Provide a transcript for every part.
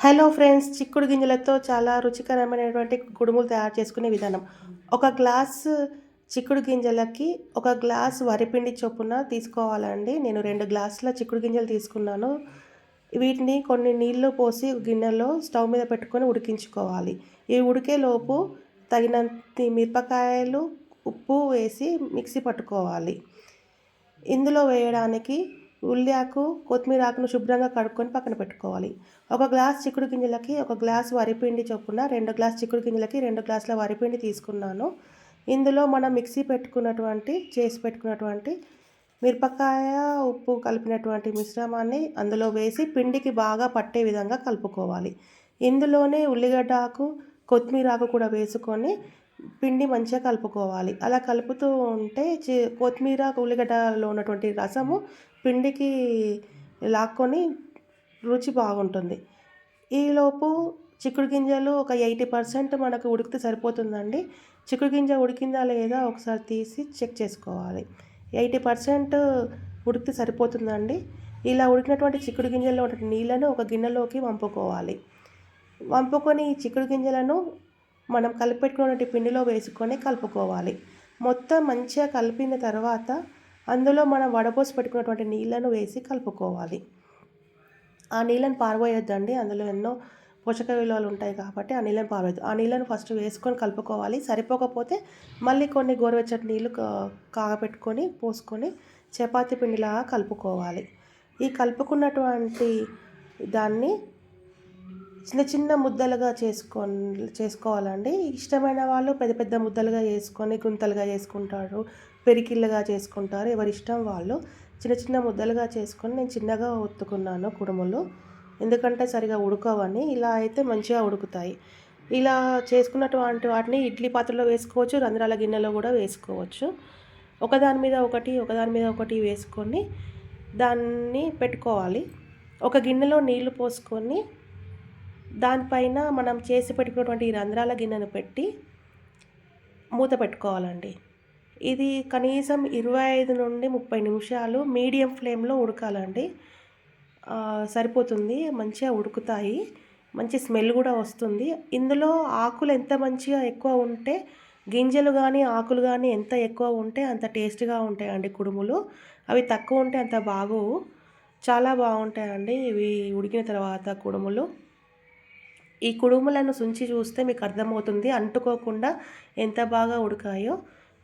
Hello friends, చిక్కుడు గింజలతో చాలా రుచికరమైనటువంటి కుడుములు తయారు చేసుకునే విధానం. ఒక గ్లాసు చిక్కుడు గింజలకి ఒక గ్లాస్ వరిపిండి చొప్పున తీసుకోవాలండి. నేను 2 గ్లాసుల చిక్కుడు గింజలు తీసుకున్నాను. వీటిని కొన్ని నీళ్లు పోసి గిన్నెలో స్టవ్ మీద పెట్టుకొని ఉడికించుకోవాలి. ఈ ఉడికేలోపు తగినంత మిరపకాయలు, ఉప్పు వేసి మిక్సీ పట్టుకోవాలి. ఇందులో వేయడానికి ఉల్లి ఆకు, కొత్తిమీర ఆకును శుభ్రంగా కడుక్కొని పక్కన పెట్టుకోవాలి. ఒక గ్లాస్ చిక్కుడు గింజలకి ఒక గ్లాస్ వరిపిండి చొప్పున 2 గ్లాస్ చిక్కుడు గింజలకి 2 గ్లాసుల వరిపిండి తీసుకున్నాను. ఇందులో మనం చేసి పెట్టుకున్నటువంటి మిరపకాయ, ఉప్పు కలిపినటువంటి మిశ్రమాన్ని అందులో వేసి పిండికి బాగా పట్టే విధంగా కలుపుకోవాలి. ఇందులోనే ఉల్లిగడ్డ ఆకు, కొత్తిమీర ఆకు కూడా వేసుకొని పిండి మంచిగా కలుపుకోవాలి. అలా కలుపుతూ ఉంటే కొత్తిమీర, ఉల్లిగడ్డలో ఉన్నటువంటి రసము పిండికి లాక్కొని రుచి బాగుంటుంది. ఈలోపు చిక్కుడు గింజలు ఒక 80% మనకు ఉడికితే సరిపోతుందండి. చిక్కుడు గింజ ఉడికిందా లేదా ఒకసారి తీసి చెక్ చేసుకోవాలి. 80% ఉడికితే సరిపోతుందండి. ఇలా ఉడికినటువంటి చిక్కుడు గింజల్లో ఉన్న నీళ్ళను ఒక గిన్నెలోకి వంపుకోవాలి. వంపుకొని ఈ చిక్కుడు గింజలను మనం కలిపెట్టుకున్నటువంటి పిండిలో వేసుకొని కలుపుకోవాలి. మొత్తం మంచిగా కలిపిన తర్వాత అందులో మనం వడపోసి పెట్టుకున్నటువంటి నీళ్ళను వేసి కలుపుకోవాలి. ఆ నీళ్ళని పారబోయొద్దండి. అందులో ఎన్నో పోషక విలువలు ఉంటాయి కాబట్టి ఆ నీళ్ళని పారవద్దు. ఆ నీళ్ళను ఫస్ట్ వేసుకొని కలుపుకోవాలి. సరిపోకపోతే మళ్ళీ కొన్ని గోరువెచ్చటి నీళ్ళు కాగపెట్టుకొని పోసుకొని చపాతీ పిండిలాగా కలుపుకోవాలి. ఈ కలుపుకున్నటువంటి దాన్ని చిన్న చిన్న ముద్దలుగా చేసుకోవాలండి. ఇష్టమైన వాళ్ళు పెద్ద పెద్ద ముద్దలుగా చేసుకొని గుంతలుగా చేసుకుంటారు, పెరికిళ్ళుగా చేసుకుంటారు. ఎవరి ఇష్టం వాళ్ళు. చిన్న చిన్న ముద్దలుగా చేసుకొని నేను చిన్నగా ఒత్తుకున్నాను కుడుములు. ఎందుకంటే సరిగా ఉడకవని. ఇలా అయితే మంచిగా ఉడుకుతాయి. ఇలా చేసుకున్నటువంటి వాటిని ఇడ్లీ పాత్రలో వేసుకోవచ్చు, రంధ్రాల గిన్నెలో కూడా వేసుకోవచ్చు. ఒకదాని మీద ఒకటి వేసుకొని దాన్ని పెట్టుకోవాలి. ఒక గిన్నెలో నీళ్లు పోసుకొని దానిపైన మనం చేసి పెట్టుకున్నటువంటి ఈ రంధ్రాల గిన్నెను పెట్టి మూత పెట్టుకోవాలండి. ఇది కనీసం 25 నుండి 30 నిమిషాలు మీడియం ఫ్లేమ్లో ఉడకాలండి. సరిపోతుంది. మంచిగా ఉడుకుతాయి. మంచి స్మెల్ కూడా వస్తుంది. ఇందులో ఆకులు ఎంత మంచిగా ఎక్కువ ఉంటే, గింజలు కానీ ఆకులు కానీ ఎంత ఎక్కువ ఉంటే అంత టేస్ట్గా ఉంటాయండి కుడుములు. అవి తక్కువ ఉంటే అంత బాగోవు. చాలా బాగుంటాయండి ఇవి ఉడికిన తర్వాత కుడుములు. ఈ కుడుములను సుంచి చూస్తే మీకు అర్థమవుతుంది అంటుకోకుండా ఎంత బాగా ఉడికాయో.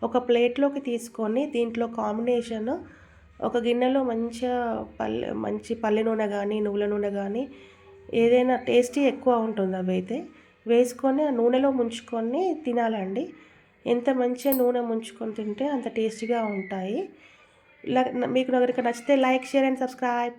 ఒక ప్లేట్లోకి తీసుకొని దీంట్లో కాంబినేషన్ ఒక గిన్నెలో మంచి పల్లె నూనె కానీ, నువ్వుల నూనె కానీ ఏదైనా టేస్టీ ఎక్కువ ఉంటుంది అవైతే వేసుకొని ఆ నూనెలో ముంచుకొని తినాలండి. ఎంత మంచిగా నూనె ముంచుకొని తింటే అంత టేస్టీగా ఉంటాయి. మీకు కనుక నచ్చితే లైక్, షేర్ అండ్ సబ్స్క్రైబ్.